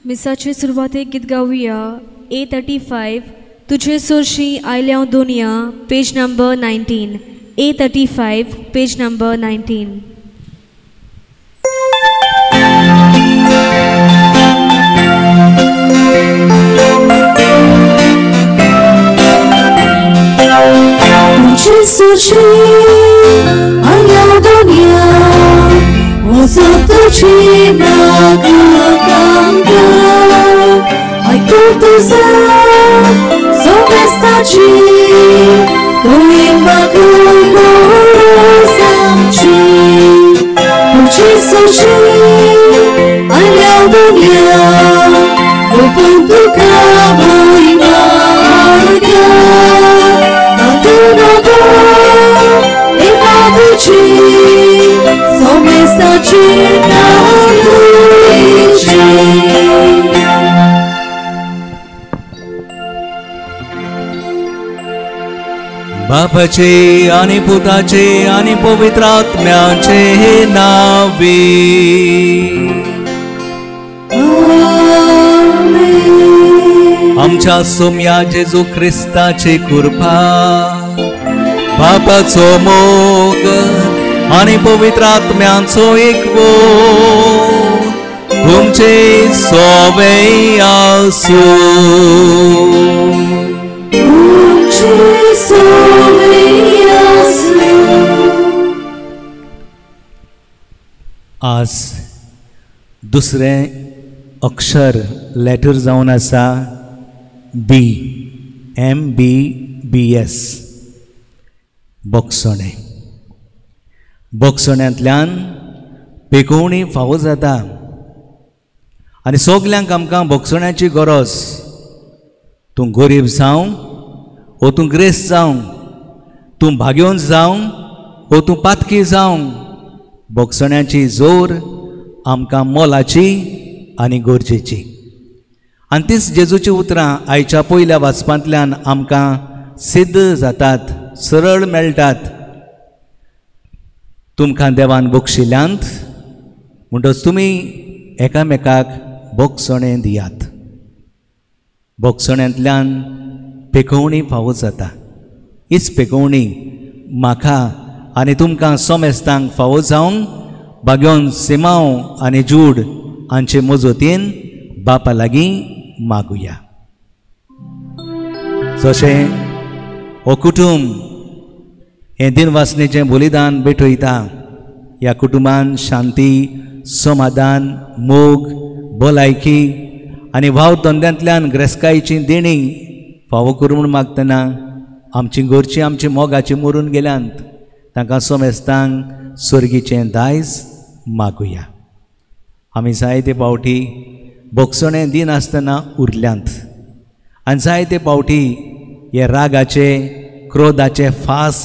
मिसाचे सुरवातेक गीत गावुया A35 तुझे सोर्शी आयल्या दुनिया page number 19 A35 page number 19 तुझे सोर्शी आयल्या दुनिया वचप तुझी नागकांगा आयको तुझा सोमेस्ताची तुई म्हाका गोरसांची तुझी सोर्शी आयल्या दुनिया ओपन तुका भोयमार्गा नातुनागो एकादुची सोमेस्ताची नालुची बापाचे आणि पुताचे आणि पवित्र आत्म्याचे नावे आमच्या सोम्या जेजू ख्रिस्ताची कृपा बापाचो मोग आणि पवित्र आत्म्याचो एकवो तुमचे सोबे आसू आज दुसरें अक्षर लेटर जावन आसा MBBS बोगसणे बोगसण्यांतल्यान पेकोवणी फावो जाता आनी सगल्यांक आमकां बोगसण्याची गरज तूं गरीब जावं ओ तूं ग्रेस जावं तूं भाग्यवंत जावं ओ तूं पातकी जावं बोगसण्याची जोर आमकां मोलाची आनी गरजेची आनी तीच जेजूची उतरां आयच्या पयल्या वाचपांतल्यान आमकां सिद्ध जातात सरळ मेळटात तुमकां देवान बक्षिल्यांत म्हणटच तुमी एकामेकाक बोगसणे दियात बोगसण्यांतल्यान पेकोवणी फावो जाता हीच पेकोवणी म्हाका आनी तुमकां सोमेस्तांक फावो जावंक भाग्योन सिमांव आनी जूड हांचे मजतीन बापा लागीं मागुया जशें हो कुटुंब हें दिनवासनेचें बलिदान भेटयता ह्या कुटुंबान शांती समाधान मोग भलायकी आनी भाव धंद्यांतल्यान ग्रेस्कायेची देणी फावो करूं म्हूण मागतना आमची घरचीं आमची मोगाची मरून गेल्यांत तांकां सोमेस्तांक स्वर्गीचें दायज मागुया आमी जायते पावटी बोगसणें दिन आसतना उरल्यांत आनी जायते पावटी हे रागाचे क्रोधाचे फास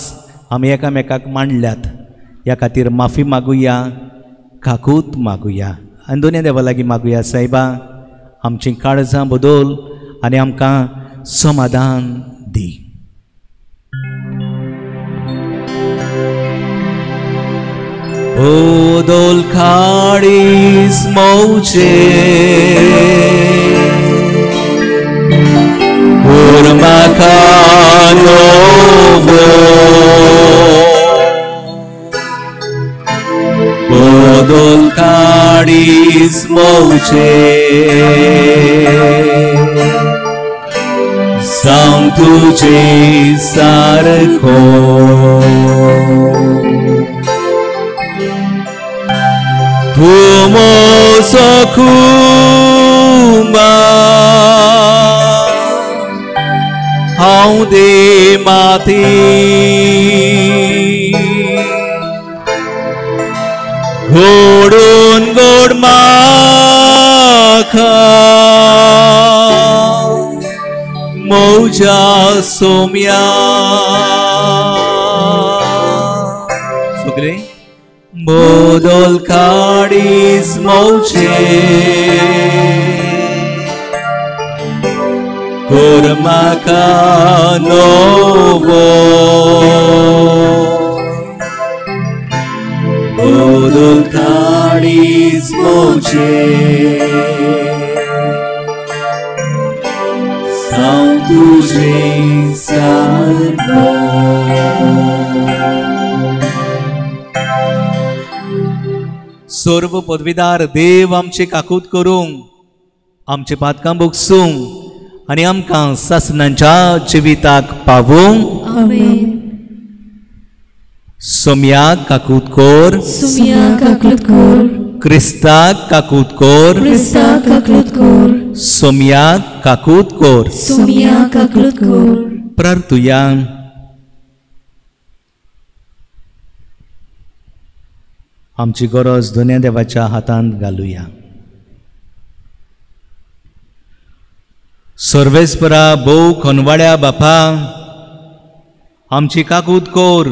आमी एकामेकाक मांडल्यात ह्या खातीर माफी मागुया काकूत मागुया आनी दोनूय देवा लागीं मागुया सायबा आमचीं काळजां बदल आनी आमकां समाधान दी Odol Karis Moche Urmakanovo Odol Karis Moche Santo Sarko Tumo sokuma Haude mati Godun god maka Moja somya Sugre Bodol Karis Moche Kurmakanovo São tuझे सारखं सर्व पदवीदार देव आमचे काकूत करूंक आमचे पातकां भोगसूंक आनी आमकां सासणांच्या जिविताक पावूंक आमेन. सोम्याक काकूत कोर, सुमिया काकलुत कोर, क्रिस्ताक काकूत कोर, क्रिस्ता काकलुत कोर, सोम्याक काकूत कोर. सुमिया काकलुत कोर. प्रार्थुया. आमची गरज दोन्या देवाच्या हातांत घालुया. सर्वेस्परा भोव खनवाड्या बापा, आमची काकूत कोर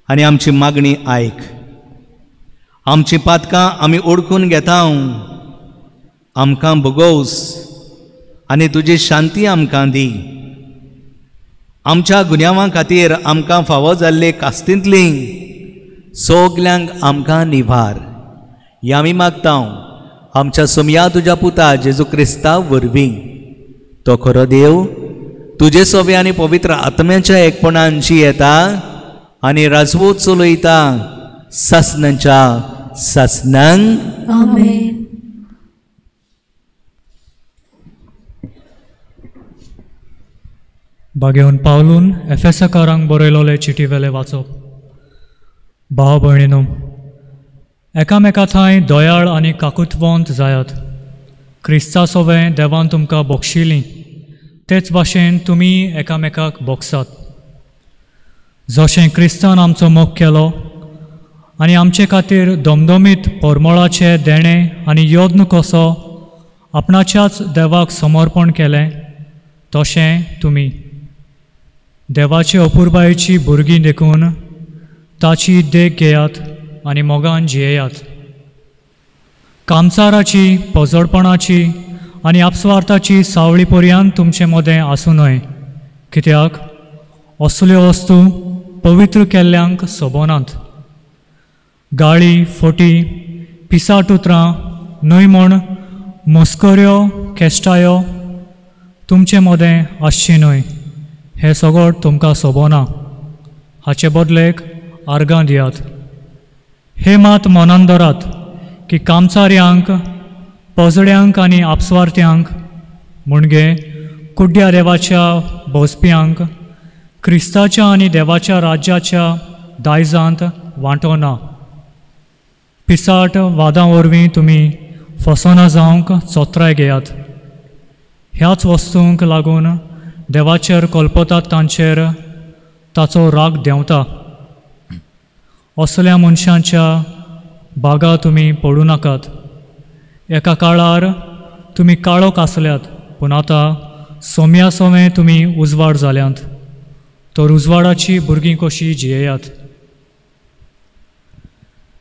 आनी आमची मागणी आयक. आमची पातकां आमी ओळखून घेता, आमकां भोगोवस आनी तुजी शांती आमकां दी. आमच्या गुन्यांवां खातीर आमकां फावो जाल्ले कास्तींतली सोगल्यांक आमकां निभार. हें आमी मागता आमच्या सोम्या तुज्या पुता जेजू क्रिस्ता वरवीं. तो खरो देव तुजे सोबे आनी पवित्र आत्म्याच्या एकपणान येता आनी राजवूत चलयता सासणांच्या सासणांक. आमेन. बागेवन पावलून एफेसकारांक बरयलोले चिटी वेले वाचप. भाव भयणीनो, एकामेका थंय दयाळ आनी काकुतवंत जायात. क्रिस्ता सोबे देवान तुमकां बक्षिल्लीं तेच भाशेन तुमी एकामेकाक बक्षात. जशें क्रिस्तान आमचो मोग केलो आनी आमचे खातीर दमदमीत परमळाचे देणें आनी यत्न कसो आपणाच्याच देवाक समर्पण केलें, तशें तुमी देवाचे अपुरबायेची भुरगीं देखून ताची देख घेयात आनी मोगान जियेयात. कामचाराची, पोजडपणाची आनी आपस्वार्थाची सावळी पर्यंत तुमचे मदें आसूं न्हय, कित्याक असल्यो वस्तू पवित्र केल्ल्यांक सोबनात. गाळी, फोटी, पिसाट उतरां, न्हय म्हूण मस्कऱ्यो, केश्टायो तुमचे मदें आसची न्हय. हें सगळें तुमकां सोबना. हाचे बदलेक आर्गां दियात. हे मात मनान दवरात की कामचाऱ्यांक, पोजड्यांक आनी आपस्वार्थ्यांक म्हणजे कुड्ड्या देवाच्या भोसप्यांक क्रिस्ताच्या आनी देवाच्या राज्याच्या दायजांत वांटो ना. पिसाट वादां वरवीं तुमी फसोना जावंक चोत्राय घेयात. ह्याच वस्तूंक लागून देवाचेर कल्पतात तांचेर ताचो राग देंवता. असल्या मनशांच्या बागा तुमी पडूं नाकात. एका काळार तुमी काळोख आसल्यात, पूण आतां सोम्या सोमे तुमी उजवाड जाल्यांत. तर उजवाडाची भुरगीं कशीं जियेयात.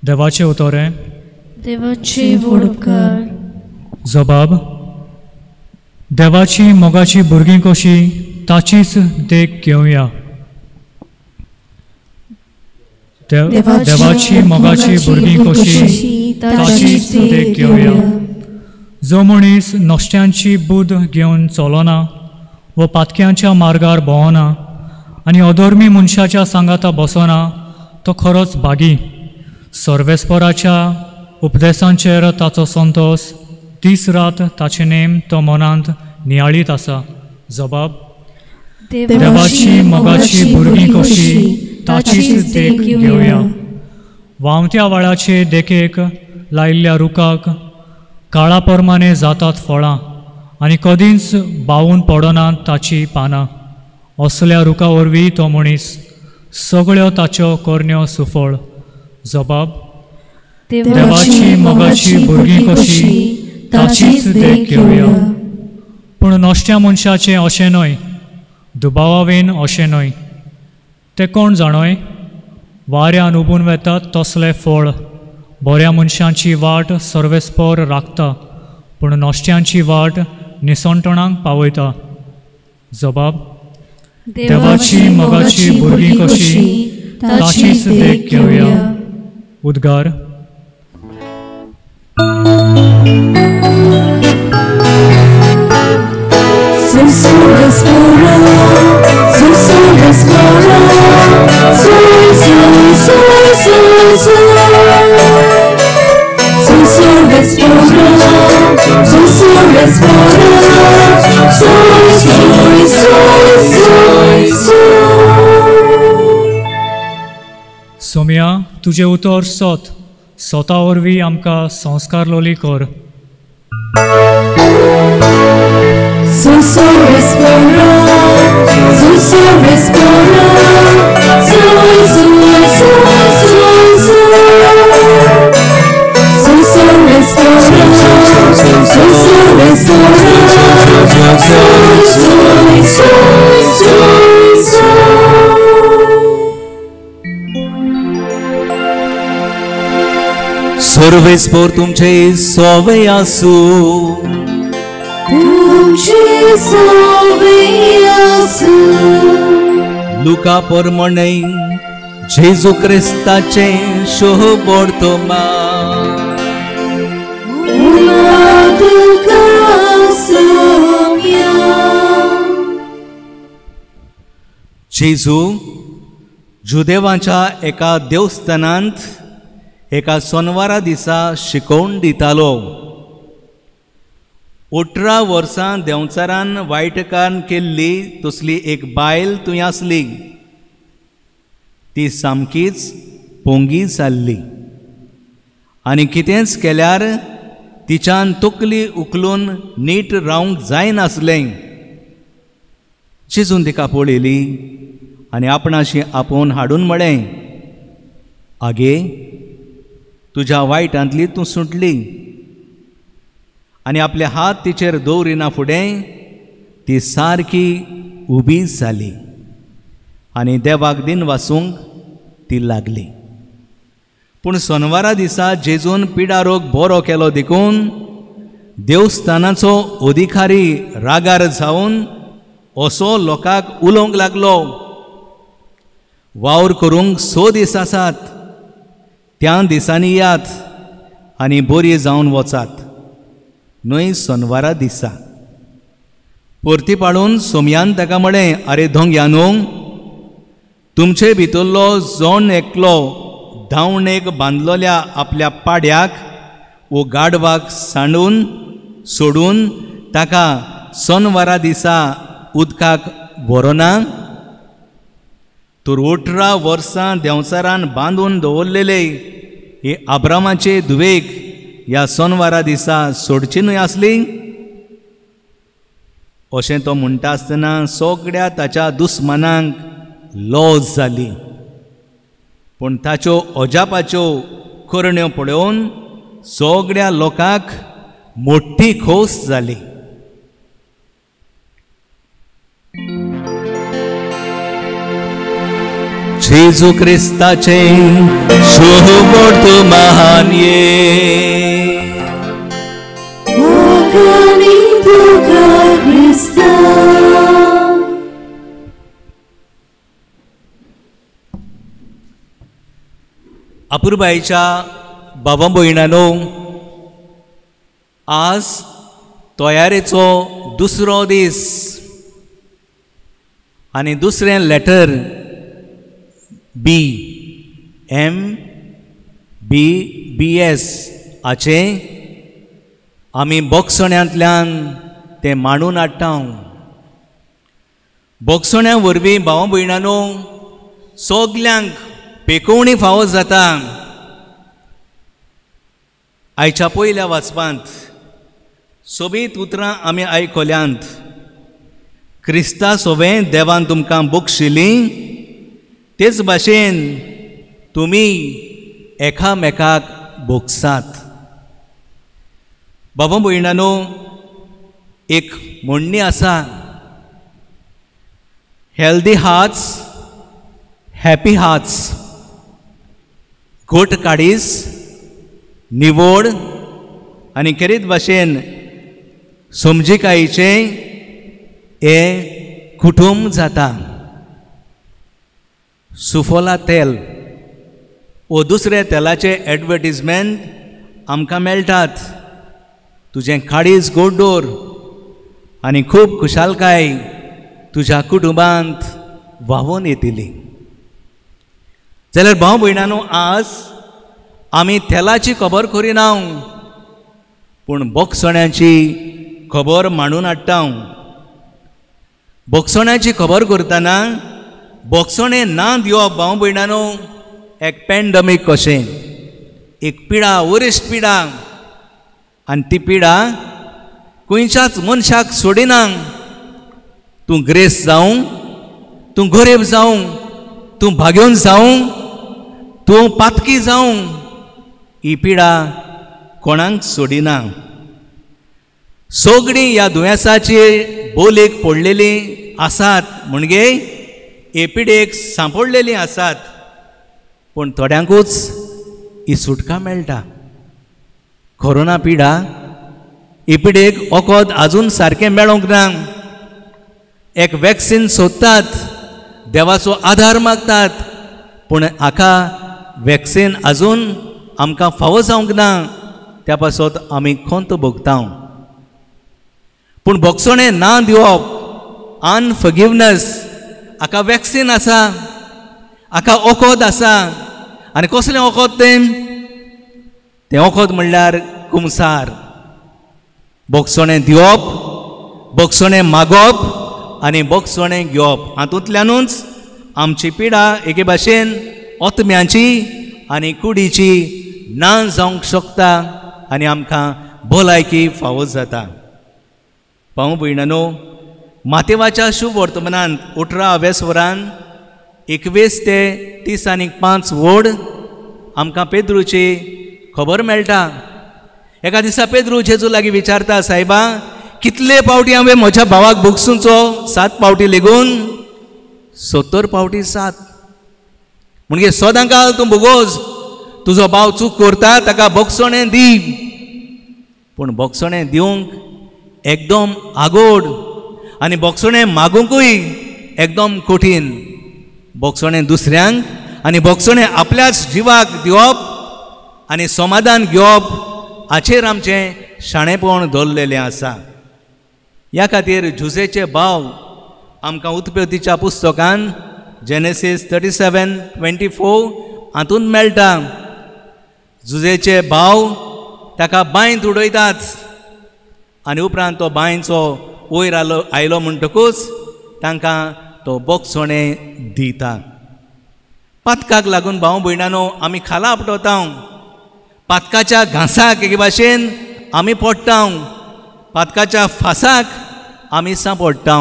देवाचें उतोरें. देवाचे व्हड उपकार. जबाब. देवाची मोगाची भुरगीं कशीं ताचीच देख घेवया. देवाची मोगाची भुरगीं कशीं ताचीच देख घेवया. जो मनीस नश्ट्यांची बुद घेवन चलोना व पातक्यांच्या मार्गार भोंवना आनी अधर्मी मनशाच्या सांगाता बसना, तो खरोच भागी. सर्वेस्पराच्या उपदेशांचेर ताचो संतोश दीस रात ताचे नेम तो मनांत नियाळीत आसा. जबाब. देवाची मोगाची भुरगीं कशीं ताचीच देख घेवया. वावत्या वाळाचे देखेक लायिल्ल्या रुखाक काळा परमाने जातात फळां आनी कधीच बावून पडनात ताची पानां. असल्या रुखा वरवीं तो मनीस सगळ्यो ताच्यो करण्यो सुफळ. जबाब. देवाची मोगाची भुरगीं कशीं ताचीच देख घेवया. पूण नश्ट्या मनशाचें अशें न्हय, दुबावावेन अशें न्हय. ते कोण जाणोय? वाऱ्यान उबून वेतात तसलें फळ. बऱ्या मनशांची वाट सर्वेस्पर राखता, पूण नश्ट्यांची वाट निसंटणांक पावयता. जबाब. देवाची मोगाची भुरगीं कशीं ताचीच देख घेवया. उद्गार. सोम्या तुझे उतर स्वता वरवीं आमकां संस्कार लोली कर. सर्वेस्पोर तुमचे सोवे आसू. लुका परमणे जेजू क्रिस्ताचे शोभोर्तोमा. जेजू जुदेवांच्या एका देवस्थानांत एका सोनवारा दिसा शिकोवन दितालो. 18 वर्सां देंवचारान वायटकान केल्ली तसली एक बायल थंय आसली. ती सामकीच पोंगी जाल्ली आनी कितेंच केल्यार तिच्यान तकली उखलून नीट रावंक जायनासलें. चिजून तिका पळयली आनी आपणाशी आपोवन हाडून म्हळें, आगे तुज्या वायटांतली तूं सुटली. आनी आपले हात तिचेर दवरिना फुडें ती सारकी उबी जाली आनी देवाक दिन वासूंक ती लागली. पूण सोनवारा दिसा जेजून पिडा रोग बरो केलो देखून देवस्थानाचो अधिकारी रागार जावन असो लोकांक उलोवंक लागलो, वावर करूंक 6 दीस आसात, त्या दिसांनी यात आनी बरी जावन वचात, न्हय सोनवारा दिसा. परती पाडून सोमयान ताका म्हळें, आरे धोंग्यानू, तुमचे भितरलो जोण एकलो धांवणेक बांदलोल्या आपल्या पाड्याक वो गाडवाक सांडून सोडून ताका सोनवारा दिसा उदकाक व्हरोना. तर 18 वर्सां देंवचारान बांदून दवरलेले हे आब्रामाचे धुवेक ह्या सोनवारा दिसा सोडची न्हय आसली. अशें तो म्हणटा आसतना सगळ्या ताच्या दुस्मानांक लॉस जाली. पूण ताच्यो अजापाच्यो करण्यो पळोवन सगळ्या लोकांक मोठी खोस जाली. जेजू क्रिस्ताचे शोभोर्त महान अपुर्बाईच्या बाबा भयणानो, आज तयारेचो दुसरो दीस आनी दुसरें लेटर BMBBS हाचे आमी बोगसण्यांतल्यान ते मांडून हाडटा. बोगसण्या वरवीं भाव भयणानो सगल्यांक पेकोवणी फावो जाता. आयच्या पयल्या वाचपांत सोबीत उतरां आमी आयकल्यांत, क्रिस्ता सोबें देवान तुमकां बक्षिल्ली, तेच भाशेन तुमी एकामेकाक बोगसात. बाबा भयणानो, एक म्हणणी आसा, हेल्दी हार्ट्स हॅपी हार्ट्स. घोट काडीस निवड आनी खेरीत भाशेन समजिकायेचें हे कुटुंब जाता. सुफोला तेल वो दुसरे तेलाचे एडवर्टिजमेंट आमकां मेळटात. तुजें काळीज गोड्डोर आनी खूब खुशालकाय तुज्या कुटुंबांत व्हांवून येतली. जाल्यार भाव भयणांनो, आज आमी तेलाची खबर करिना, पूण बोगसण्याची खबर मांडून हाडटा. बोगसण्याची खबर करतना बोगसणें ना दिवप भाव भयणांनो एक पॅन्डमीक कशें, एक पिडा, वरिश्ट पिडा, आनी ती पिडा खंयच्याच मनशाक सोडिना. तूं ग्रेस जावं, तूं गरीब जावं, तूं भाग्योन जावं, तूं पातकी जावं, ही पिडा कोणाक सोडिना. सगळीं ह्या दुयेंसाची बोलीक पडलेलीं आसात, म्हणजे हे पिडेक सांपडलेलीं आसात, पूण थोड्यांकूच ही सुटका मेळटा. कोरोना पिडा ही पिडेक वखद आजून सारकें मेळोंक ना. एक वॅक्सीन सोदतात, देवाचो आधार मागतात, पूण हाका वॅक्सीन आजून आमकां फावो जावंक ना. त्या पासत आमी खंत भोगता. पूण बोगसणें ना दिवप, अनफॉरगिवनेस, हाका वॅक्सीन आसा, हाका वखद आसा. आनी कसलें वखद तें वखद म्हणल्यार कुमसार. बोगसणें दिवप, बोगसणें मागप आनी बोगसणें घेवप, हातूंतल्यानूच आमची पिडा एके भाशेन ओतम्याची आनी कुडीची ना जावंक शकता आनी आमकां भलायकी फावो जाता. भाव भयणांनो, मातेवाच्या शुभ वर्तमानांत 18व्या स्वरान 21 ते 30 आनी 5 वड आमकां पेद्रूची खबर मेळटा. एका दिसा पेद्रू जेजू लागीं विचारता, सायबा कितले पावटी हांवें म्हज्या भावाक भोगसूंचो? 7 पावटी लेगून 70 पावटी 7. म्हणजे सदां काल तूं भोगोस, तुजो भाव चूक करता ताका बोगसणें दी. पूण बोगसणें दिवंक एकदम आगोड आनी बोगसणें मागूंकूय एकदम कठीण. बोगसणें दुसऱ्यांक आनी बोगसणें आपल्याच जिवाक दिवप आनी समाधान घेवप, हाचेर आमचें शाणेपण दवरलेलें आसा. ह्या खातीर जुजेचे भाव आमकां उत्पत्तीच्या पुस्तकान जेनेसीस 37:24 हातूंत मेळटा. जुजेचे भाव ताका बांयंत उडयतात आनी उपरांत तो बांयचो वयर आयलो म्हणटकूच तांकां तो बोगसणें दिता. पातकाक लागून भाव भयणांनो आमी खाला आपटता. पातकाच्या घांसाक एके भाशेन आमी पडटा, पातकाच्या फासाक आमी सांपडटा.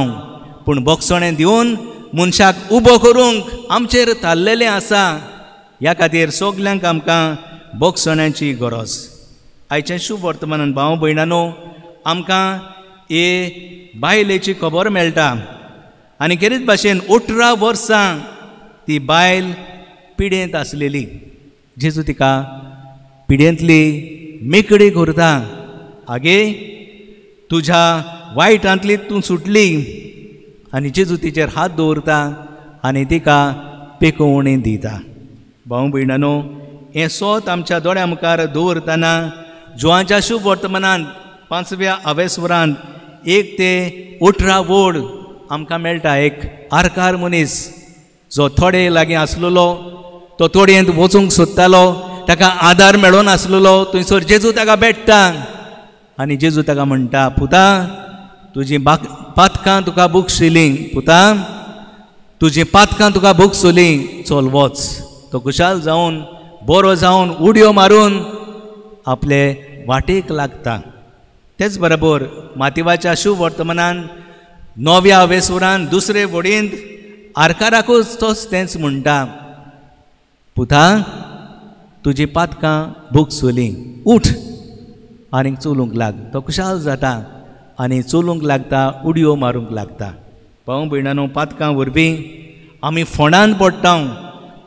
पूण बोगसणें दिवन मनशाक उबो करूंक आमचेर थारलेलें आसा. ह्या खातीर सगल्यांक आमकां बोगसण्याची गरज. आयचें शुभ वर्तमानान भाव भयणांनो आमकां हे बायलेची खबर मेळटा. आनी खेरीत भाशेन 18 वर्सां ती बायल पिडेंत आसलेली. जेजू तिका पिडेंतली मेकळी करता. आगे तुज्या वायटांतली तूं सुटली. आनी जेजू तिचेर हात दवरता आनी तिका पेकोवणी दिता. भाव भयणांनो, हें सोत आमच्या दोळ्या मुखार दवरतना जुवांच्या शुभ वर्तमानांत 5व्या आवेस्वरांत 1 ते 18 वड आमकां मेळटा. एक आरकार मनीस जो थोडे लागीं आसलेलो, तो थोडयेंत वचूंक सोदतालो, ताका आदार मेळोन आसलेलो, थंयसर जेजू ताका भेटता आनी जेजू ताका म्हणटा, पुता तुजीं पातकां तुका भुगशिलीं, पुता तुजीं पातकां तुका भुगसुलीं, चल वच. तो खुशाल जावन बरो जावन उडयो मारून आपले वाटेक लागता. तेच बरोबर मातिवाच्या शुभ वर्तमानान 9व्या आवेस्वरान 2रे वडींत आरकाराकूच तोच तेंच म्हणटा, पुता तुजी पातकां भुगसुलीं, उठ आनी चलूंक लाग. तो खुशाल जाता आनी चलूंक लागता, उडयो मारूंक लागता. भाव भयणांनो, पातकां वरवीं आमी फोंडांत पडटा.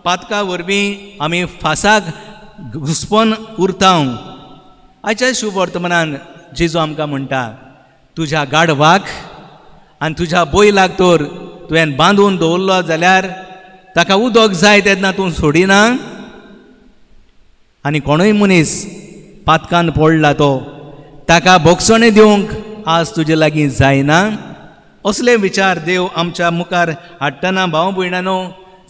पातकां वरवीं आमी फासाक घुस्पोन उरता. आयच्या शुभ वर्तमानान जेजू आमकां म्हणटा, तुज्या गाडवाक आनी तुज्या बैलाक तर तुवें बांदून दवरलो जाल्यार ताका उदक जाय तेन्ना तूं सोडिना. आनी कोणूय मनीस पातकान पडला तो ताका बोगसणे दिवंक आज तुजे लागीं जायना असले विचार देव आमच्या मुखार हाडटना भाव भयणानो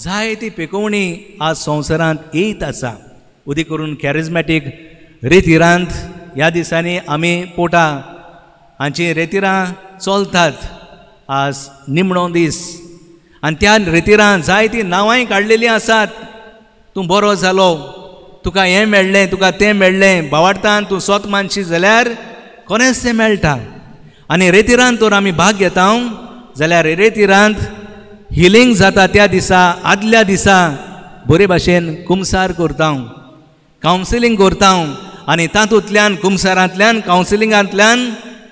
जायती पेकोवणी आज संवसारांत येयत आसा उदी करून कॅरिझमॅटीक रितीरांत ह्या दिसांनी आमी पोटा हांची रेतिरां चलतात आज निमणो दीस आनी त्या रेतिरां जायतीं नांवांय काडलेलीं आसात तूं बरो जालो तुका हें मेळ्ळें तुका तें मेळ्ळें भावार्थान तूं स्वत मानशी जाल्यार खरेंच तें मेळटा आनी रेतिरांत तर आमी भाग घेता जाल्यार रेतिरांत हिलींग जाता त्या दिसा आदल्या दिसा बरे भाशेन कुमसार करता कावन्सिलींग करता आनी तातूंतल्यान कुमसारांतल्यान कावन्सिलिंगांतल्यान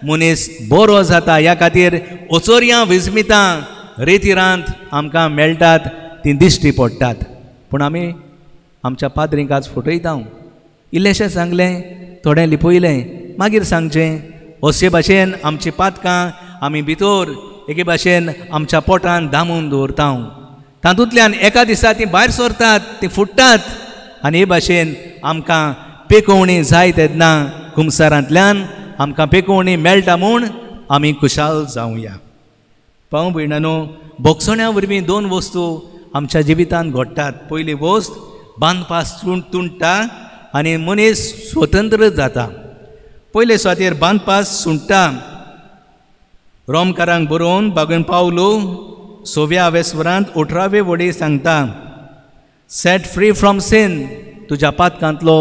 मनीस बरो जाता ह्या खातीर ओचोरयां विस्मितां रेतिरांत आमकां मेळटात तीं दिश्टी पडटात पूण आमी आमच्या पाद्रींक आज फटयता इल्लेशें सांगलें थोडें लिपयलें मागीर सांगचें अशे भाशेन आमची पातकां आमी भितर एके भाशेन आमच्या पोटान दामून दवरता तातूंतल्यान एका दिसा तीं भायर सरतात तीं फुट्टात आनी हे भाशेन आमकां पेकोवणी जाय तेन्ना कुमसारांतल्यान आमकां पेकोवणी मेळटा म्हूण आमी खुशाल जावया भाव भयणानो बोगसण्या वरवीं 2 वस्तू आमच्या जिवितांत घडटात पयली वस्त बांदपास तुंडटा आनी मनीस स्वतंत्र जाता पयले सुवातेर बांदपास सुंडटा रोमकारांक बरोवन बागन पावलो 6व्या वेस्वरांत 18वे वडे सांगता सेट फ्री फ्रॉम सीन तुज्या पातकांतलो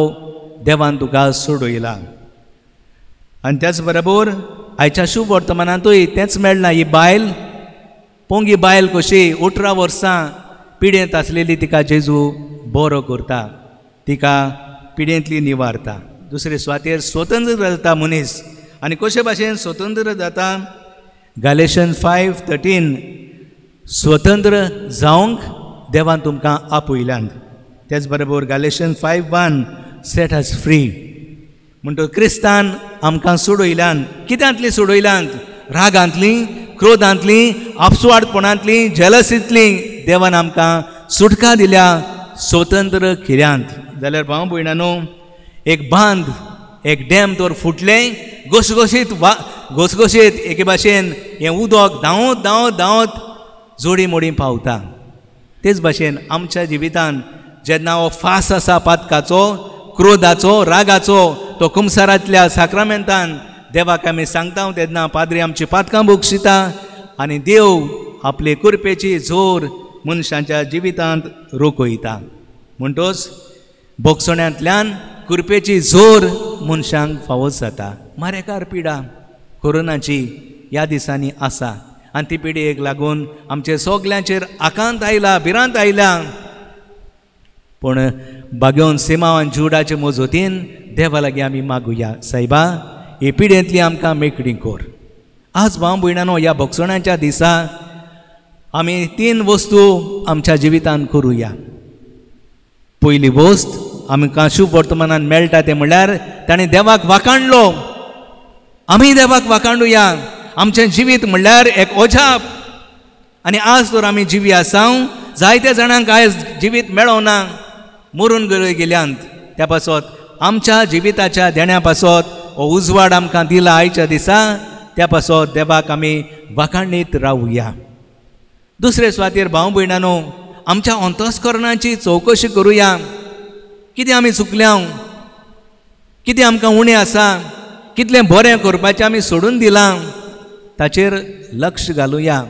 देवान तुका सोडयला आनी त्याच बरोबर आयच्या शुभ वर्तमानांतूय तेंच मेळना ही बायल पोंगी बायल कशी 18 वर्सां पिडेंत आसलेली तिका जेजू बरो करता तिका पिडेंतली निवारता दुसरे सुवातेर स्वतंत्र जाता मनीस आनी कशे भाशेन स्वतंत्र जाता गॅलेशियन्स 5:13 स्वतंत्र जावंक देवान तुमकां आपयल्यान तेच बरोबर गॅलेशियन्स 5:1 सेट अस फ्री म्हणटकच क्रिस्तान आमकां सोडयल्यान कित्यांतली सोडयल्यान रागांतली क्रोधांतली आपसुवाडपणांतली जेलसींतली देवान आमकां सुटका दिल्या स्वतंत्र खिऱ्यांत जाल्यार भाव भयणानो एक बांद एक डॅम तर फुटलें घसघशीत एके भाशेन हें उदक धांवत धांवत धांवत जोडी मोडी पावता तेच भाशेन आमच्या जिवितांत जेन्ना हो फास आसा पातकाचो क्रोधाचो रागाचो तो कुमसारांतल्या साक्रामेंतान देवाक आमी सांगता तेन्ना पाद्री आमची पातकां बोगशिता आनी देव आपले कुरपेची जोर मनशांच्या जिवितांत रोखयता म्हणटच बोगसण्यांतल्यान कुरपेची जोर मनशांक फावो जाता मारेकार पिडा कोरोनाची ह्या दिसांनी आसा आनी ती पिडयेक लागून आमचे सगल्यांचेर आकांत आयला भिरांत आयल्या पूण बागेवन सिमावान जुडाचे मजतीन देवा लागीं आमी मागुया सायबा हे पिडेंतली आमकां मेकळी कर आज भाव भयणानो ह्या बोगसणाच्या दिसा आमी 3 वस्तू आमच्या जिवितांत करुया पयली वस्त आमकां शुभ वर्तमानान मेळटा तें म्हणल्यार ताणें देवाक वाखाणलो आमी देवाक वाखाणुया आमचें जिवीत म्हणल्यार एक ओझाप आनी आज तर आमी जिवी आसा जायत्या जाणांक आयज जिवीत मेळोना मरून गेल्यांत त्या पासत आमच्या जिविताच्या देण्या पासत हो उजवाड आमकां दिला आयच्या दिसा त्या पासत देवाक आमी वाखाणीत रावुया दुसरे सुवातेर भाव भयणानो आमच्या अंतस्करणाची चवकशी करुया कितें आमी चुकल्या कितें आमकां उणें आसा कितलें बरें करपाचें आमी सोडून दिलां ताचेर लक्ष घालुया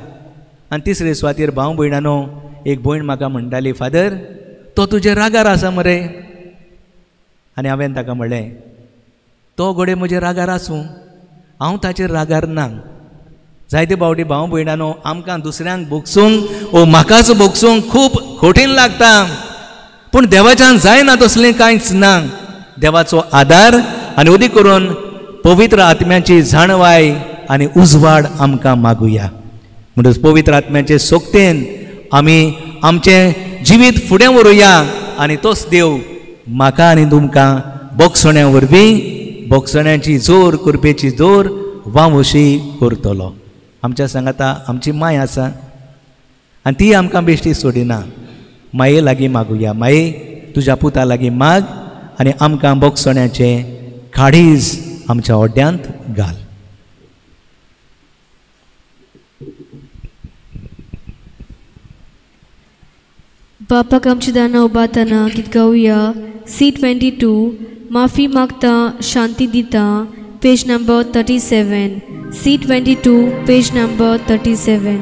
आनी तिसरे सुवातेर भाव भयणानो एक भयण म्हाका म्हणटाली फादर तो तुजे रागार आसा मरे आनी हांवें ताका म्हणलें तो घोडे म्हजे रागार आसूं हांव ताचेर रागार ना जायते बावटी भाव भयणानो आमकां दुसऱ्यांक बोगसूंक ओ म्हाकाच बोगसूंक खूब कठीण लागता पूण देवाच्यान जायना तसलें कांयच ना देवाचो आदार आनी उदी करून पवित्र आत्म्याची जाणवाय आनी उजवाड आमकां मागुया म्हणटच पवित्र आत्म्याचे सोक्तेन आमी आमचें जिवीत फुडें व्हरुया आनी तोच देव म्हाका आनी तुमकां बोगसण्या वरवीं बोगसण्याची जोर कुरपेची जोर वावशी करतलो आमच्या सांगाता आमची माय आसा आनी ती आमकां बेश्टी सोडिना माये लागीं मागुया माये तुज्या पुता लागीं माग आनी आमकां बोगसण्याचें काळीज आमच्या ओड्यांत घाल. बापाक आमची दाना उबारतना गीत गावया. C22 माफी मागता शांती दिता page number 37. C22 page number 37.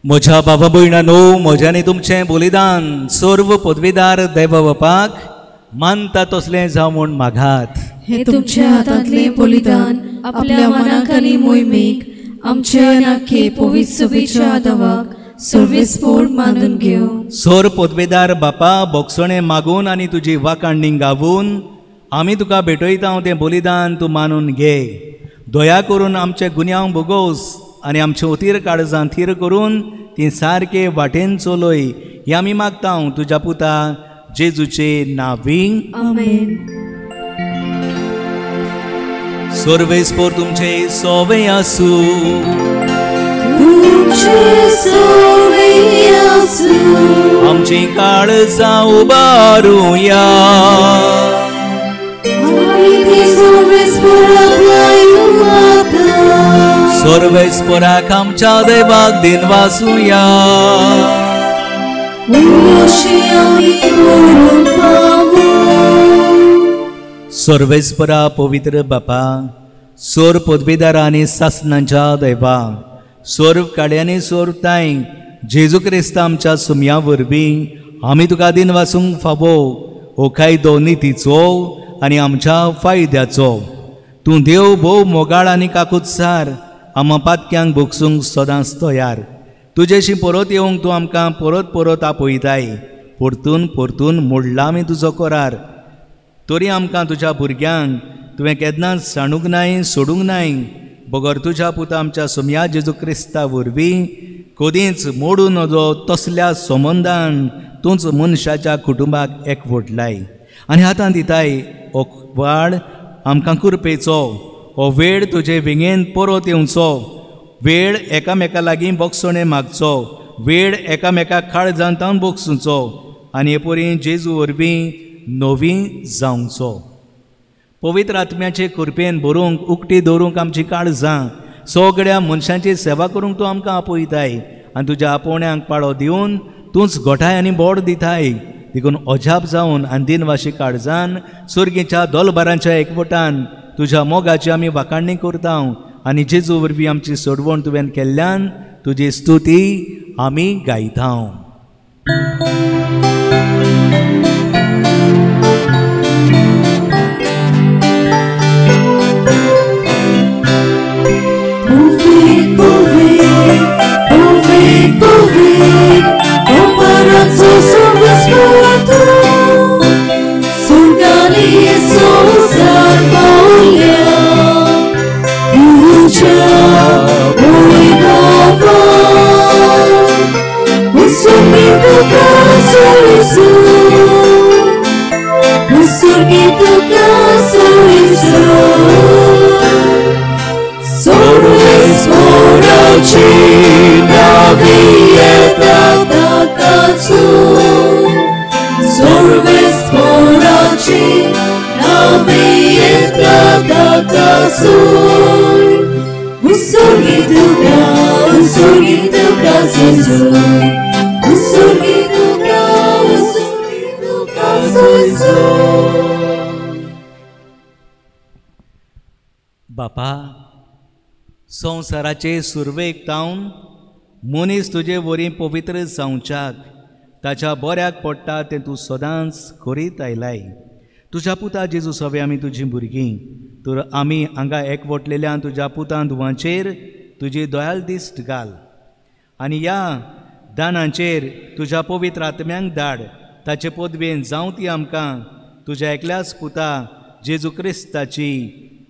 म्हज्या बाबा भयणानो, म्हज्यानी तुमचें बलिदान सर्व पदवीदार देवा बापाक मानता तसलें जावं म्हूण मागात. हे तुमच्या हातांतले बलिदान आपल्या मनाक आनी मोहिमेक आमच्या नाखे पवित्र सभेच्या आदावाक सर्वेस्पोर मानून घेव. सोर पदवीदार बापा बोगसणे मागून आनी तुजी वाकाणणी गावून आमी तुका भेटयता तें बलिदान तूं मानून घे. दया करून आमचे गुन्यांव भोगोस आनी आमचे उतीर काळजां थीर करून ती सारके वाटेन चलोय हे आमी मागता तुज्या पुता जेजूचे नांवीं. आमेन. सर्वेस्पोर तुमचे सोवे आसूं. आमची काळजां उबारूया. सर्वेस्पोराक आमच्या देवाक दिन वासूया. सर्वेस्परा पवित्र बापा, सोर पदवीदार आनी सासणांच्या देवा, सोर्व काड्यांनी सोरताय जेजू क्रिस्त आमच्या सुमया वरवीं आमी तुका दिन वासूंक फावो ओखाय दो नितीचो आनी आमच्या फायद्याचो. तूं देव भोव मोगाळ आनी काकुत्सार आमा पातक्यांक भोगसूंक सदांच तयार. तुजेशी परत येवंक तूं आमकां परत परत आपयताय. परतून परतून मोडला आमी तुजो करार. तरी आमकां तुज्या भुरग्यांक तुवें केन्नाच सांडूंक नाय, सोडूंक नाय. बगर तुज्या पुता आमच्या सुमया जेजू क्रिस्ता वरवीं कदींच मोडूं नजो तसल्या संबंदान तूंच मनशाच्या कुटुंबाक एकवटलाय. आनी आतां दिताय हो वाड आमकां कुरपेचो, हो वेळ तुजे विंगेन परत येवचो, वेळ एकामेका लागीं बोगसणे मागचो, वेळ एकामेकाक काळजांत तावन बोगसूचो आनी हे परी जेजू वरवीं नवी जावचो. पवित्र आत्म्याचे कृपेन भरूंक उक्ती दवरूंक आमची काळजां सगळ्या मनशांची सेवा करूंक तूं आमकां आपयताय आनी तुज्या आपोवण्यांक पाळो दिवन तूंच गोठाय आनी बोड दिताय. देखून अजाप जावन आनी दिनवाशी काळजान सुर्गेच्या दोलबारांच्या एकवटान तुज्या मोगाची आमी वाखाणणी करता आनी जेजू वरवीं आमची सोडवण तुवें केल्ल्यान तुजी स्तुती आमी गायता. Usurgi tu soizo, usorgi tuka soizo. बापा, संवसाराचे सुरवेक तावन मनीस तुजे वरी पवित्र जावच्याक ताच्या बऱ्याक पडटा तें तूं सदांच करीत आयलाय. तुज्या पुता जेजू सवे आमी तुजीं भुरगीं, तर आमी हांगा एकवटलेल्या तुज्या पुता धुवांचेर तुजी दयाल दिश्ट घाल आनी ह्या दानांचेर तुज्या पवित्र आत्म्यांक धाड. ताचे पदवेन जावं ती आमकां तुज्या एकल्याच पुता जेजू क्रिस्ताची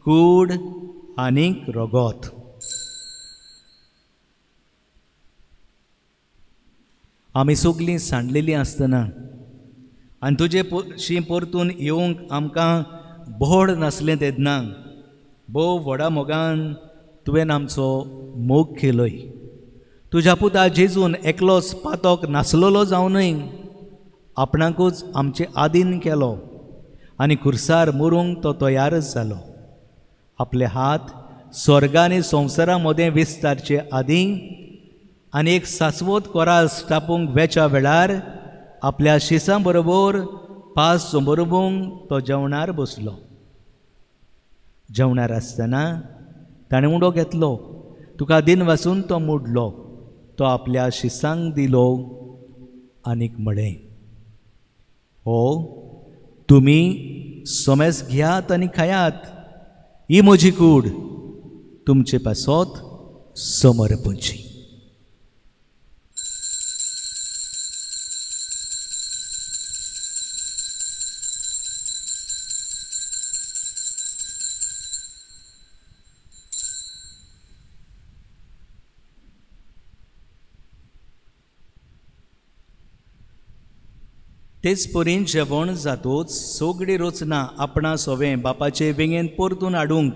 कूड आनीक रगत. आमी सगलीं सांडलेलीं आसतना आनी तुजे शी परतून येवंक आमकां बोड नासलें तेन्ना भोव व्हडा मोगान तुवें आमचो मोग केलोय. तुज्या पुता जेजून एकलोच पातोक नासलोलो जावनय आपणाकूच आमचे आदीन केलो आनी खुर्सार मरूंक तो तयारच जालो. आपले हात स्वर्ग आनी संवसारा मदें विस्तारचे आदीं आनी एक सासवत कोरास टापूंक वेच्या वेळार आपल्या शिसां बरोबर पास सोंबरूंक तो जेवणार बसलो. जेवणार आसतना ताणें उंडो घेतलो, तुका दिन वाचून तो मोडलो, तो आपल्या शिसांक दिलो आनीक म्हळें, हो तुमी सोमेस घेयात आनी खायात, ही म्हजी कूड तुमचे पासत समर्पणची. तेच परीन जेवण जातूच सोगडी रोचना आपणा सोवें बापाचे वेंगेन परतून हाडूंक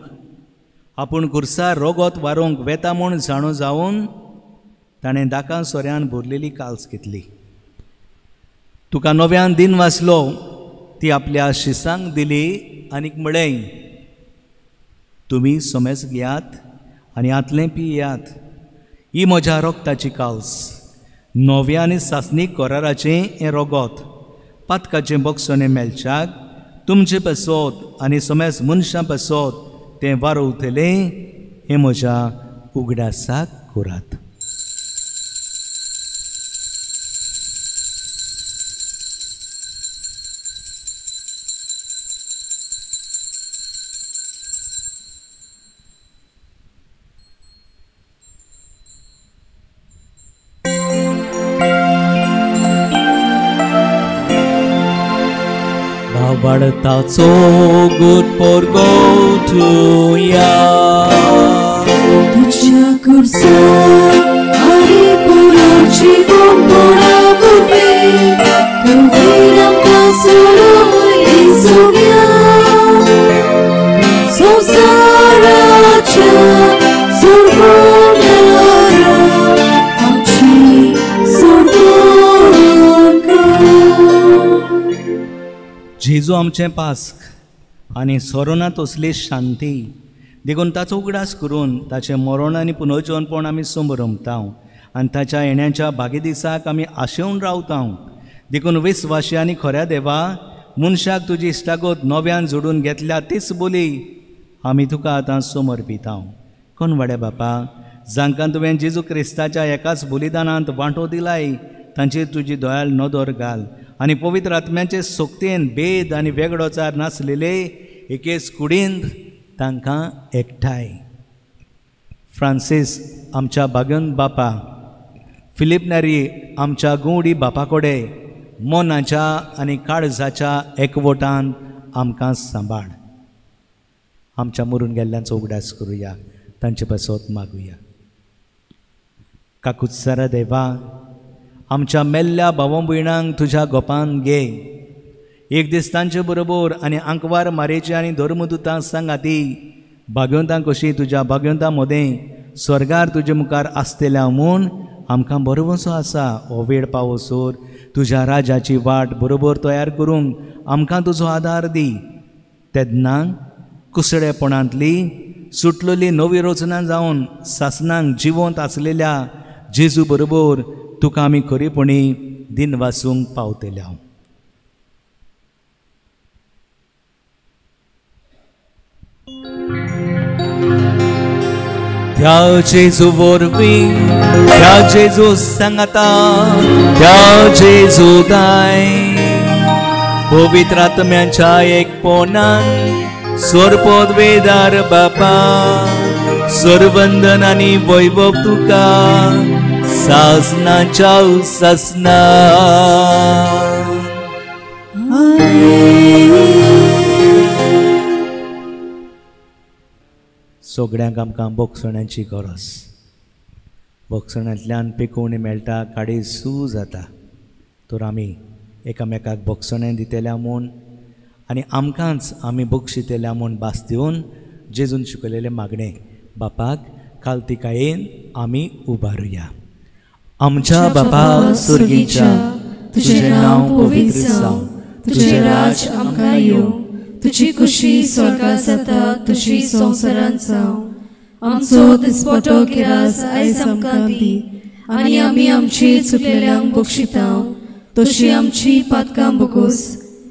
आपूण खुर्सार रोगोत वारोंक वेता म्हूण जाणो जावन ताणें दाकां सोऱ्यान भरलेली काल्स घेतली. तुका नव्यान दिन वाचलो ती आपल्या शिसांक दिली आनीक म्हळें, तुमी सोमेस घेयात आनी आतलें पियात, ही म्हज्या रोगताची काल्स, नव्या आनी सासणीक कराराचें हें रोगोत, पातकाचें बक्षोने मेलच्याक तुमचे पासत आनी सोमेस मनशां पासत तें वारोवतलें, हें म्हज्या उगडासाक करात. वाडताचो गूट परगोवया तुझ्या खुर्सार आनी पुरो जीवन पडावते, तुवें आमकां सोडून येसुया संवसाराच्या सोडवणारा आमची सोडवणूक. जेजू आमचें पास्क आनी सोरोनांत असली शांती देखून ताचो उगडास करून ताचें मरण आनी पुनर्जन्मपण आमी समरमता आनी ताच्या येण्याच्या बागी दिसाक आमी आशेवन रावता. देखून विस्वाशी आनी खऱ्या देवा, मनशाक तुजी इश्टागत नव्यान जोडून घेतल्या तीच बोली आमी तुका आतां समर्पिता. कोण वाड्या बापा, जांकां तुवें जेजू क्रिस्ताच्या एकाच बलिदानांत वांटो दिलाय तांचेर तुजी दयाल नदर घाल आनी पवित्र आत्म्याचे सोक्तेन भेद आनी वेगळोचार नासलेले एकेच कुडींत तांकां एकठांय. फ्रांसीस आमच्या बागन बापा, फिलीप नेरी आमच्या गुंवडी बापा कोडे मोनाच्या आनी काळजाच्या एकवटान आमकां सांबाळ. आमच्या मरून गेल्ल्यांचो उगडास करुया, तांचे पासत मागुया. काकुत्सारा देवा, आमच्या मेल्ल्या भावा भयणांक तुज्या गोपान घे. एक दीस तांचे बरोबर आनी आंकवार मारेची आनी धर्मदुतां सांगाती भाग्यवंतां कशी तुज्या भाग्यवंतां मदें स्वर्गार तुजे मुखार आसतल्या म्हूण आमकां बरोवचो आसा. हो वेळ पावसोर तुज्या राजाची वाट बरोबर तयार करूंक आमकां तुजो आदार दी. तेन्ना कुसडेपणांतली सुटलेली नवी रचना जावन सासणांक जिवंत आसलेल्या जेजू बरोबर तुका आमी खरेपणी दिन वासूंक पावतले हांव. त्या जेजू वरवीं त्या जेजू सांगाता त्या जेजू दाय पवित्र आत्म्याच्या एकपणान सोरपोद वेदार बापा सोरवंदन आनी वैभव तुका सासनाच्या सासना. सगळ्यांक आमकां बोगसणांची गरज. बोगसणांतल्यान पिकोवणी मेळटा, काडी सू जाता. तर आमी एकामेकाक बोगसणें दितल्या म्हूण आनी आमकांच आमी बक्षितल्या म्हूण भास दिवन जेजून शिकयलेले मागणे बापाक काल तिकायेन आमी उबारुया. आमच्या बापा सुर्गीच्या तुझें नांव पवित्र जावं, तुझें राज आमकां येवं, तुझी खुशी स्वर्गांत जाता तशी संवसारांत जावं. आमचो दिसपटो गिरास आयज आमकां दी आनी आमी आमची चुकलेल्यांक बक्षितांव तशी आमची पातकां बगोस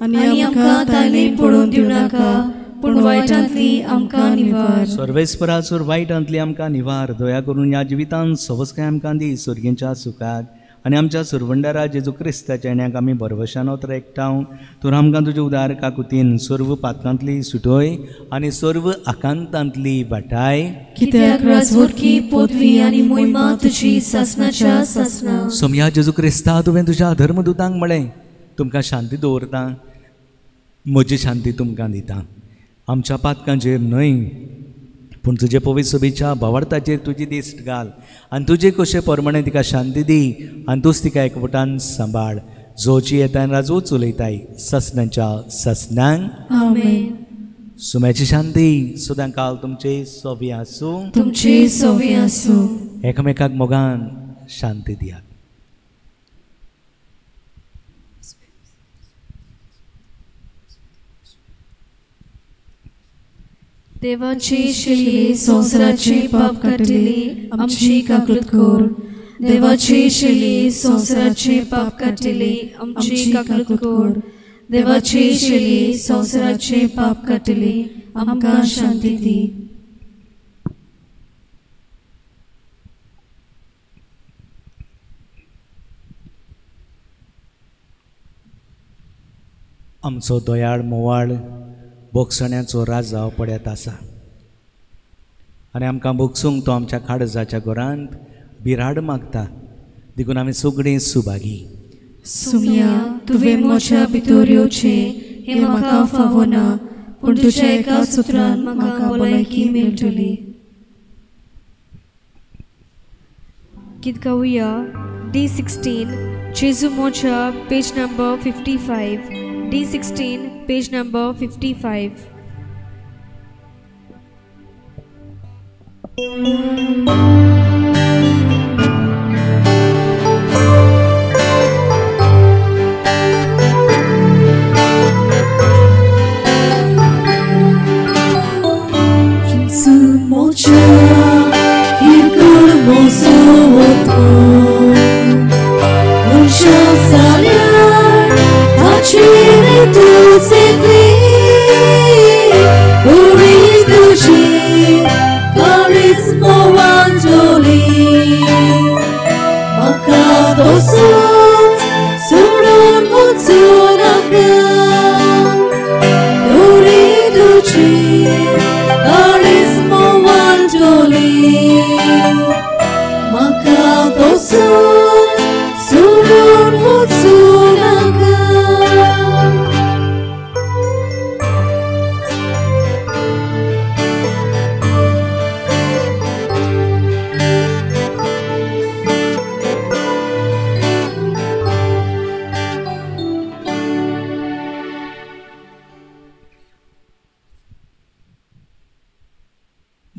आनी आमकां तायले पडून दिवं नाका पूण वायटांतली आमकां निवार. सर्वेस्पराचोर वायटांतली आमकां निवार. दया करून ह्या जिवितांत सवस्काय आमकां दी सुर्गेच्या सुखाक आनी आमच्या सुरवंडारा जेजू क्रिस्ताच्या येण्याक आमी बरवशान वतर एकठांव. तर आमकां तुज्या उदार काकुतीन सर्व पातकांतली सुटोय आनी सर्व आकांतांतली वाटाय. कित्याक राजवटकी पदवी आनी मोहिमा तुजी सासनाच्या सासना. सोम्या जेजू क्रिस्ता तुवें तुज्या धर्मदुतांक म्हळें तुमकां शांती दवरता, म्हजी शांती तुमकां दिता. आमच्या पातकांचेर न्हय पूण तुजे पवित्र सभेच्या भावार्थाचेर तुजी दिश्ट घाल आनी तुजे कशे प्रमाणे तिका शांती दी आनी तूंच तिका एकवटान सांबाळ. जोची येता राजू चलयताय ससनांच्या ससनांक आमेन. सुम्याची शांती सदां काल तुमचे सोबी आसूं, तुमची सोबी आसूं. एकामेकाक मोगान शांती दियात. देवाची शिली संवसाराची पाप काटिली आमची काकूत कोर. देवाची शिली संवसाराची पाप काटिली आमची काकूत कोर. देवाची शिली संवसाराची पाप काटिली आमकां शांती दी. आमचो दोयाळ मोवाळ बोगसण्याचो राज जावं पड्यात आसा आनी आमकां बोगसूंक तो आमच्या काळजाच्या घरांत बिराड मागता. देखून आमी सगळीं सुभागी. सुम्या तुवें म्हज्या भितर येवचें हें म्हाका फावो ना पूण तुज्या एका सुत्रान म्हाका भलायकी मेळटली. गीत गावुया D16 जेजू मोच्या page number 55. D16 page number 55. Jezu mocia hermoso otro mocia saliar acine tu segui uriduci carisma vanjoli makadosu surun mutsunaga uriduci carisma vanjoli makadosu surun mutsunaga.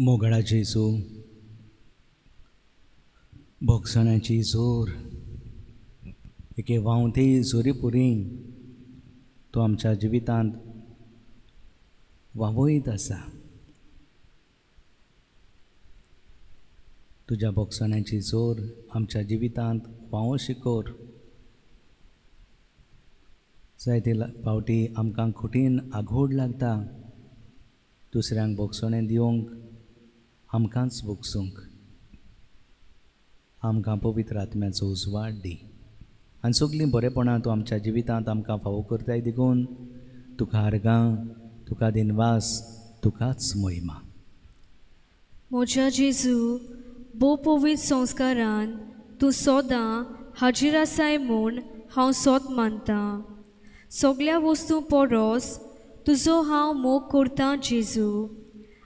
मोगळा जेजू बोगसण्याची जोर एके व्हांवते जोरी पुरी तो आमच्या जिवितांत व्हांवयत आसा. तुझ्या बोगसण्याची जोर आमच्या जिवितांत पावो शिकोर. जायते फावटी आमकां खोटीन आघोड लागता. दुसऱ्यांक बोगसणें दिवंक आमकांच बोगसूंक आमकां पवित्र आत्म्याचो उजवाड दी. आनी सगलीं बरेपणां तूं आमच्या जिवितांत आमकां फावो करताय देखून तुका आर्गां, तुका दिनवास, तुकाच महिमा. म्हज्या जेजू, भोव पवित्र संस्कारान तूं सदां हाजीर आसाय म्हूण हांव सोत मानतां. सगळ्या वस्तू परस तुजो हांव मोग करतां जेजू,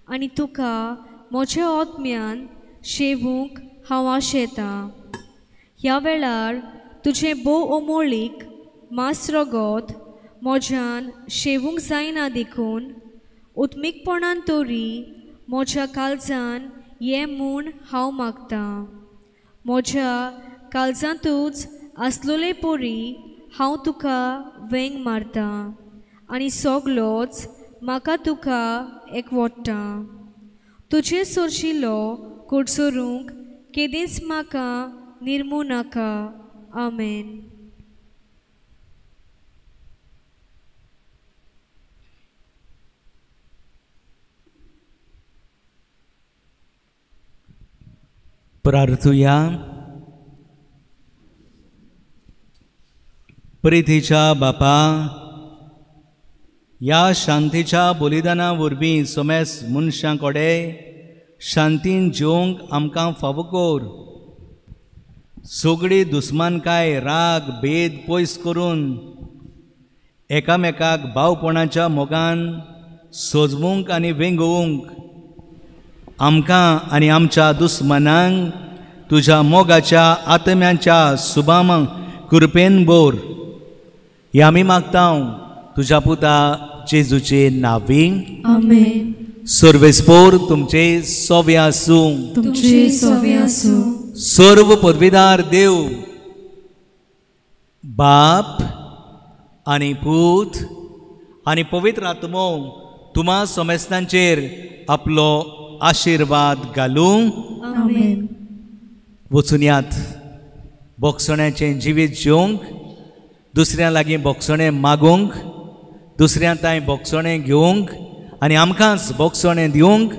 आनी तुका म्हज्या आत्म्यान शेवूंक हांव आशेतां. ह्या वेळार तुजें भोव अमोळीक मास रगत म्हज्यान शेवूंक जायना देखून उत्मीकपणान तरी म्हज्या काळजान ये म्हूण हांव मागतां. म्हज्या काळजांतूच आसलोले परी हांव तुका वेंग मारतां आनी सगलोच म्हाका तुका एकवटां. तुजे सोरशिल्लो कुडचोरूंक केदेंच म्हाका निर्मू नाका. आमेन. प्रार्थुया. प्रितीच्या बापा, ह्या शांतीच्या बलिदाना वरवीं सोमेस मनशां कोडे शांतीन जिवंक आमकां फावो कोर. सगळी दुस्मानकाय, राग, भेद पयस करून एकामेकाक भावपणाच्या मोगान सोजवूंक आनी वेंगोवंक आमकां आनी आमच्या दुस्मनांक तुज्या मोगाच्या आत्म्याच्या सुबाम कृपेन बोर. हे आमी मागतां तुज्या पुता जेजूचे नांवी. आमेन. सर्वेस्पोर तुमचे सोवे आसूं. तुमचे सोवे आसूं. सर्व पदवीदार देव बाप आनी पूत आनी पवित्र आत्मो तुम्हा समेस्तांचेर आपलो आशीर्वाद घालूं. आमेन. वचून यात बोगसण्याचें जिवीत जिवंक, दुसऱ्यां लागीं बोगसणें मागूंक, दुसऱ्यां तांय बोगसणें घेवंक आनी आमकांच बोगसणें दिवंक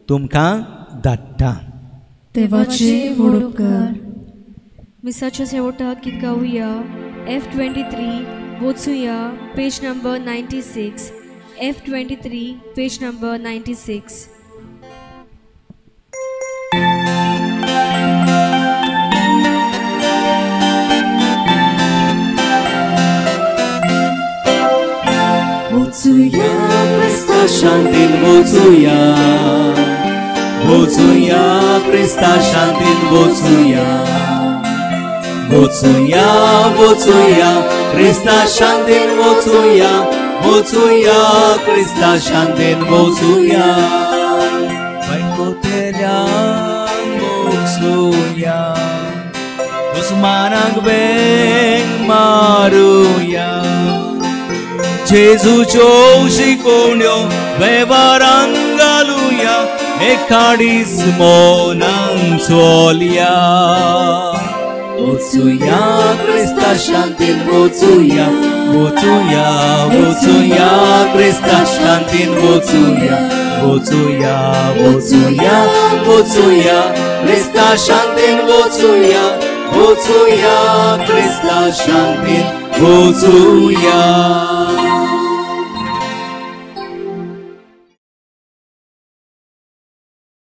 तुमकां धाडटा. देवाचे व्हड उपकार. मिसाच्या शेवटाक गीत गावुया. F23 वचुया page number 96. F23 page number 96. वचुया क्रिस्ता शांतीन वचुया, वचुया क्रिस्ता शांतीन वचुया, वचुया वचुया क्रिस्ता शांतीन वचुया, वचुया क्रिस्ता शांतीन वचुया. वैकुंठेल्या वचुया, दुस्मानाक वेंग मारुया. जेजूच्यो शिकोवण्यो वेव्हारांक घालुया, एकाडीस मोनान चोलया. वचुया क्रिस्ता शांतीन वचुया, वचुया वचुया क्रिस्ता शांतीन वचुया, वचुया वचुया वचुया क्रिस्ता शांतीन वचुया, वचुया क्रिस्ता शांतीन वचुया.